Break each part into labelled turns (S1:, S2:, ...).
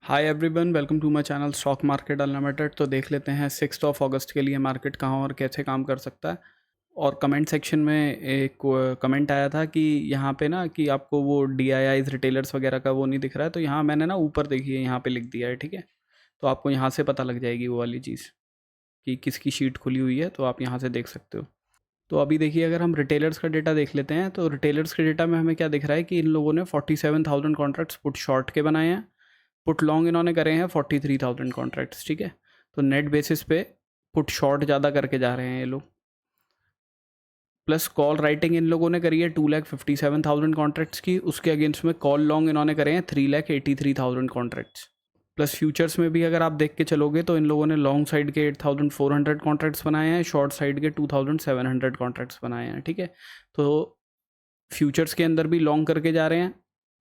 S1: Hi everyone, welcome to my channel stock market unlimited. तो देख लेते हैं 6 अगस्त के लिए मार्केट कहाँ और कैसे काम कर सकता है। और कमेंट सेक्शन में एक कमेंट आया था कि यहाँ पे ना कि आपको वो DIIs रिटेलर्स वगैरह का वो नहीं दिख रहा है। तो यहाँ मैंने ना ऊपर देखिए यहाँ पे लिख दिया है, ठीक है। तो आपको यहाँ से पता लग जाएगी वो वाली चीज़ कि किसकी शीट खुली हुई है, तो आप यहाँ से देख सकते हो। तो अभी देखिए, अगर हम रिटेलर्स का डेटा देख लेते हैं तो रिटेलर्स के डेटा में हमें क्या दिख रहा है कि इन लोगों ने 47,000 कॉन्ट्रैक्ट्स पुट शॉर्ट के बनाए हैं। पुट लॉन्ग इन्होंने करे हैं 43,000 कॉन्ट्रैक्ट्स, ठीक है। तो नेट बेसिस पे पुट शॉर्ट ज़्यादा करके जा रहे हैं ये लोग। प्लस कॉल राइटिंग इन लोगों ने करी है 2,57,000 कॉन्ट्रैक्ट्स की, उसके अगेंस्ट में कॉल लॉन्ग इन्होंने करे हैं 3,83,000 कॉन्ट्रैक्ट्स। प्लस फ्यूचर्स में भी अगर आप देख के चलोगे तो इन लोगों ने लॉन्ग साइड के 8,400 कॉन्ट्रैक्ट्स बनाए हैं, शॉर्ट साइड के 2,700 कॉन्ट्रैक्ट्स बनाए हैं, ठीक है। तो फ्यूचर्स के अंदर भी लॉन्ग करके जा रहे हैं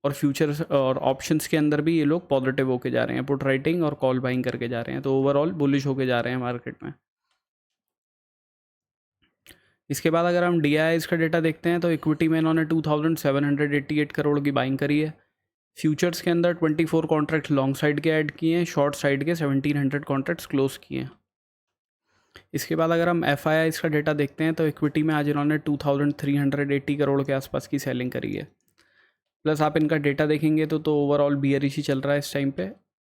S1: और फ्यूचर्स और ऑप्शंस के अंदर भी ये लोग पॉजिटिव होके जा रहे हैं, पुट राइटिंग और कॉल बाइंग करके जा रहे हैं। तो ओवरऑल बुलिश होके जा रहे हैं मार्केट में। इसके बाद अगर हम DIIs का डेटा देखते हैं तो इक्विटी में इन्होंने 2,788 करोड़ की बाइंग करी है। फ्यूचर्स के अंदर 24 कॉन्ट्रैक्ट लॉन्ग साइड के ऐड किए हैं, शॉर्ट साइड के 1,700 कॉन्ट्रैक्ट्स क्लोज किए हैं। इसके बाद अगर हम FIIs का डेटा देखते हैं तो इक्विटी में आज इन्होंने 2,380 करोड़ के आसपास की सेलिंग करी है। प्लस आप इनका डेटा देखेंगे तो ओवरऑल बियरिश ही चल रहा है इस टाइम पे।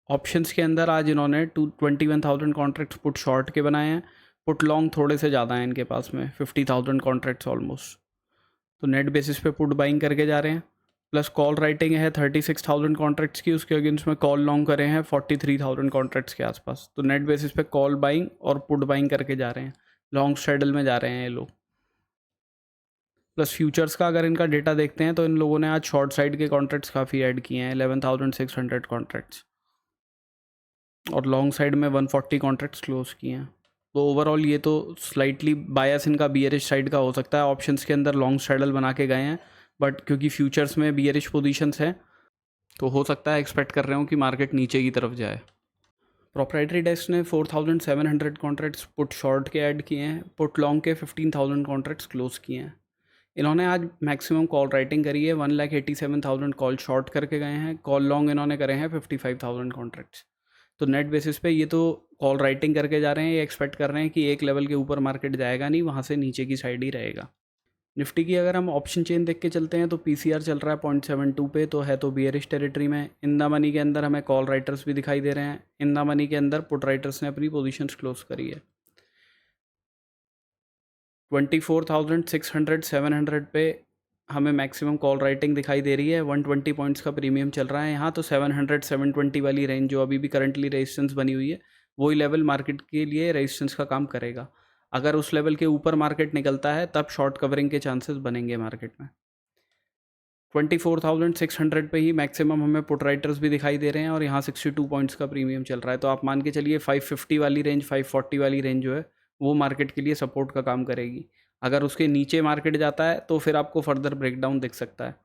S1: ऑप्शंस के अंदर आज इन्होंने 21,000 कॉन्ट्रैक्ट्स पुट शॉर्ट के बनाए हैं। पुट लॉन्ग थोड़े से ज़्यादा हैं इनके पास में, 50,000 कॉन्ट्रैक्ट्स ऑलमोस्ट। तो नेट बेसिस पे पुट बाइंग करके जा रहे हैं। प्लस कॉल राइटिंग है 36,000 कॉन्ट्रैक्ट्स की, उसके अगेंस्ट में कॉल लॉन्ग करे हैं 43,000 कॉन्ट्रैक्ट्स के आसपास। तो नेट बेसिस पे कॉल बाइंग और पुट बाइंग करके जा रहे हैं, लॉन्ग स्ट्रेडल में जा रहे हैं ये लोग। प्लस फ्यूचर्स का अगर इनका डेटा देखते हैं तो इन लोगों ने आज शॉर्ट साइड के कॉन्ट्रैक्ट्स काफ़ी ऐड किए हैं, 11,600 कॉन्ट्रैक्ट्स, और लॉन्ग साइड में 140 कॉन्ट्रैक्ट्स क्लोज किए हैं। तो ओवरऑल ये तो स्लाइटली बायस इनका बियरिश साइड का हो सकता है। ऑप्शंस के अंदर लॉन्ग स्ट्रैडल बना के गए हैं, बट क्योंकि फ्यूचर्स में बियरिश पोजीशंस हैं तो हो सकता है एक्सपेक्ट कर रहे हो कि मार्केट नीचे की तरफ जाए। प्रोप्राइटरी डेस्क ने 4,700 कॉन्ट्रैक्ट्स पुट शॉर्ट के ऐड किए हैं, पुट लॉन्ग के 15,000 कॉन्ट्रैक्ट्स क्लोज किए हैं। इन्होंने आज मैक्सिमम कॉल राइटिंग करी है, 1,87,000 कॉल शॉर्ट करके गए हैं। कॉल लॉन्ग इन्होंने करे हैं 55,000 कॉन्ट्रैक्ट्स। तो नेट बेसिस पे ये तो कॉल राइटिंग करके जा रहे हैं, ये एक्सपेक्ट कर रहे हैं कि एक लेवल के ऊपर मार्केट जाएगा नहीं, वहाँ से नीचे की साइड ही रहेगा। निफ्टी की अगर हम ऑप्शन चेन देख के चलते हैं तो PCR चल रहा है 0.72 पे, तो है तो बियरिश टेरिटरी में। इन द मनी के अंदर हमें कॉल राइटर्स भी दिखाई दे रहे हैं। इन द मनी के अंदर पुट राइटर्स ने अपनी पोजीशंस क्लोज करी है। 24,600 700 पे हमें मैक्सिमम कॉल राइटिंग दिखाई दे रही है। 120 पॉइंट्स का प्रीमियम चल रहा है यहाँ। तो 700 720 वाली रेंज जो अभी भी करंटली रेजिस्टेंस बनी हुई है, वही लेवल मार्केट के लिए रेजिस्टेंस का काम करेगा। अगर उस लेवल के ऊपर मार्केट निकलता है तब शॉर्ट कवरिंग के चांसेस बनेंगे मार्केट में। 24,600 पे ही मैक्सिमम हमें पुट राइटर्स भी दिखाई दे रहे हैं, और यहाँ 62 पॉइंट्स का प्रीमियम चल रहा है। तो आप मान के चलिए 550 वाली रेंज, 540 वाली रेंज जो है वो मार्केट के लिए सपोर्ट का काम करेगी। अगर उसके नीचे मार्केट जाता है तो फिर आपको फर्दर ब्रेकडाउन दिख सकता है।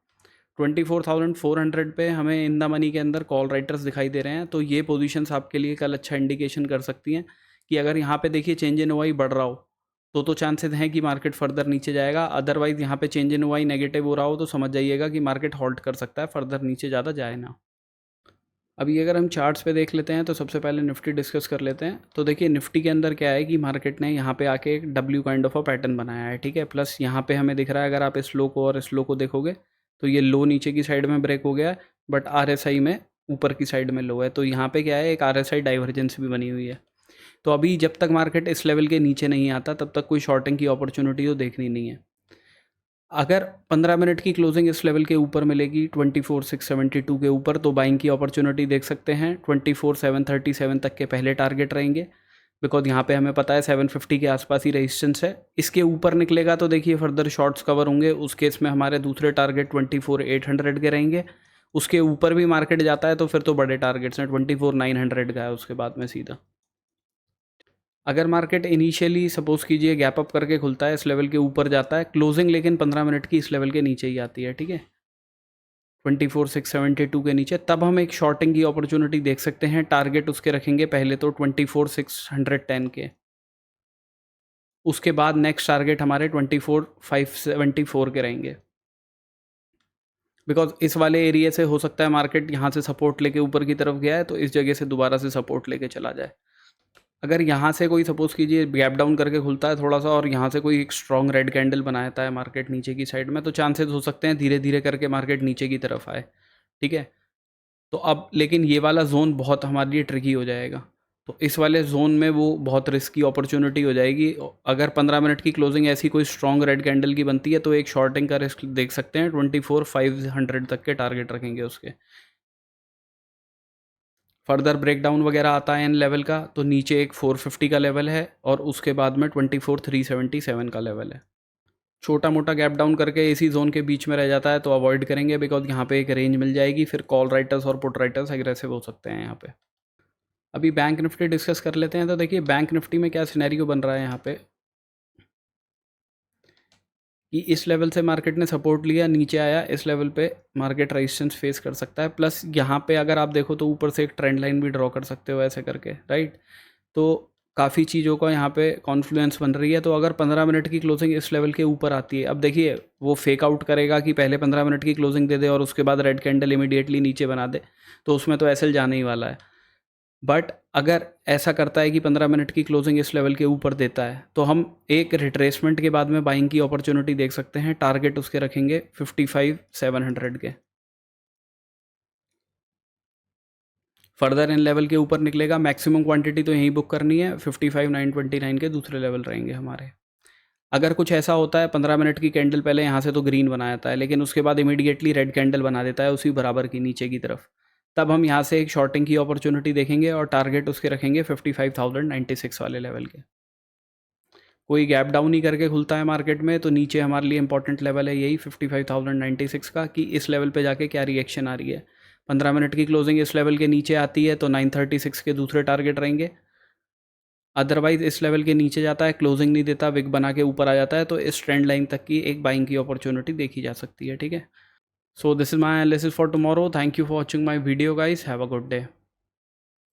S1: 24,400 पे हमें इन द मनी के अंदर कॉल राइटर्स दिखाई दे रहे हैं। तो ये पोजीशंस आपके लिए कल अच्छा इंडिकेशन कर सकती हैं कि अगर यहाँ पे देखिए चेंज इन ओआई बढ़ रहा हो तो चांसेस हैं कि मार्केट फर्दर नीचे जाएगा। अदरवाइज़ यहाँ पे चेंज इन ओआई नेगेटिव हो रहा हो तो समझ जाइएगा कि मार्केट हॉल्ट कर सकता है, फर्दर नीचे ज़्यादा जाए ना। अभी अगर हम चार्ट्स पे देख लेते हैं तो सबसे पहले निफ्टी डिस्कस कर लेते हैं। तो देखिए निफ्टी के अंदर क्या है कि मार्केट ने यहाँ पे आके एक W kind of a pattern बनाया है, ठीक है। प्लस यहाँ पे हमें दिख रहा है, अगर आप इस लो को और इस लो को देखोगे तो ये लो नीचे की साइड में ब्रेक हो गया है, बट RSI में ऊपर की साइड में लो है। तो यहाँ पे क्या है, एक RSI डाइवर्जेंस भी बनी हुई है। तो अभी जब तक मार्केट इस लेवल के नीचे नहीं आता तब तक कोई शॉर्टिंग की अपॉर्चुनिटी तो देखनी नहीं है। अगर 15 मिनट की क्लोजिंग इस लेवल के ऊपर मिलेगी 24,672 के ऊपर, तो बाइंग की अपॉर्चुनिटी देख सकते हैं। 24,737 तक के पहले टारगेट रहेंगे, बिकॉज यहाँ पे हमें पता है 750 के आसपास ही रेजिस्टेंस है। इसके ऊपर निकलेगा तो देखिए फर्दर शॉर्ट्स कवर होंगे। उस केस में हमारे दूसरे टारगेट 24,800 के रहेंगे। उसके ऊपर भी मार्केट जाता है तो फिर तो बड़े टारगेट्स हैं, 24,900 का है उसके बाद में सीधा। अगर मार्केट इनिशियली सपोज कीजिए गैप अप करके खुलता है, इस लेवल के ऊपर जाता है, क्लोजिंग लेकिन 15 मिनट की इस लेवल के नीचे ही आती है, ठीक है, 24,672 के नीचे, तब हम एक शॉर्टिंग की अपॉर्चुनिटी देख सकते हैं। टारगेट उसके रखेंगे पहले तो 24,610 के, उसके बाद नेक्स्ट टारगेट हमारे 24,574 के रहेंगे। बिकॉज इस वाले एरिया से हो सकता है मार्केट यहाँ से सपोर्ट लेके ऊपर की तरफ गया है, तो इस जगह से दोबारा से सपोर्ट लेके चला जाए। अगर यहाँ से कोई सपोज कीजिए गैप डाउन करके खुलता है थोड़ा सा और यहाँ से कोई एक स्ट्रॉन्ग रेड कैंडल बनाता है मार्केट नीचे की साइड में, तो चांसेस हो सकते हैं धीरे धीरे करके मार्केट नीचे की तरफ आए। ठीक है, तो अब लेकिन ये वाला जोन बहुत हमारे लिए ट्रिकी हो जाएगा। तो इस वाले जोन में वो बहुत रिस्की अपॉर्चुनिटी हो जाएगी। अगर 15 मिनट की क्लोजिंग ऐसी कोई स्ट्रॉन्ग रेड कैंडल की बनती है तो एक शॉर्टिंग का रिस्क देख सकते हैं। 24,500 तक के टारगेट रखेंगे उसके। फर्दर ब्रेकडाउन वगैरह आता है इन लेवल का, तो नीचे एक 450 का लेवल है और उसके बाद में 24,377 का लेवल है। छोटा मोटा गैप डाउन करके इसी जोन के बीच में रह जाता है तो अवॉइड करेंगे, बिकॉज यहाँ पे एक रेंज मिल जाएगी, फिर कॉल राइटर्स और पुट राइटर्स एग्रेसिव हो सकते हैं यहाँ पे। अभी बैंक निफ्टी डिस्कस कर लेते हैं। तो देखिए बैंक निफ्टी में क्या सिनेरियो बन रहा है यहाँ पे कि इस लेवल से मार्केट ने सपोर्ट लिया, नीचे आया, इस लेवल पे मार्केट रेजिस्टेंस फेस कर सकता है। प्लस यहाँ पे अगर आप देखो तो ऊपर से एक ट्रेंड लाइन भी ड्रॉ कर सकते हो ऐसे करके, राइट। तो काफ़ी चीज़ों का यहाँ पे कॉन्फ्लुएंस बन रही है। तो अगर 15 मिनट की क्लोजिंग इस लेवल के ऊपर आती है, अब देखिए वो फेक आउट करेगा कि पहले 15 मिनट की क्लोजिंग दे दे और उसके बाद रेड कैंडल इमीडिएटली नीचे बना दे, तो उसमें तो एसएल जाने ही वाला है। बट अगर ऐसा करता है कि 15 मिनट की क्लोजिंग इस लेवल के ऊपर देता है, तो हम एक रिट्रेसमेंट के बाद में बाइंग की अपॉर्चुनिटी देख सकते हैं। टारगेट उसके रखेंगे 55,700 के। फर्दर इन लेवल के ऊपर निकलेगा, मैक्सिमम क्वांटिटी तो यहीं बुक करनी है। 55,929 के दूसरे लेवल रहेंगे हमारे। अगर कुछ ऐसा होता है 15 मिनट की कैंडल पहले यहाँ से तो ग्रीन बना जाता है, लेकिन उसके बाद इमीडिएटली रेड कैंडल बना देता है उसी बराबर की नीचे की तरफ, तब हम यहाँ से एक शॉर्टिंग की अपॉर्चुनिटी देखेंगे और टारगेट उसके रखेंगे 55,096 वाले लेवल के। कोई गैप डाउन ही करके खुलता है मार्केट में तो नीचे हमारे लिए इंपॉर्टेंट लेवल है यही 55,096 का, कि इस लेवल पे जाके क्या रिएक्शन आ रही है। 15 मिनट की क्लोजिंग इस लेवल के नीचे आती है तो 936 के दूसरे टारगेट रहेंगे। अदरवाइज इस लेवल के नीचे जाता है, क्लोजिंग नहीं देता, विक बना के ऊपर आ जाता है, तो इस ट्रेंड लाइन तक की एक बाइंग की अपॉर्चुनिटी देखी जा सकती है। ठीक है, so this is my analysis for tomorrow. Thank you for watching my video guys, have a good day.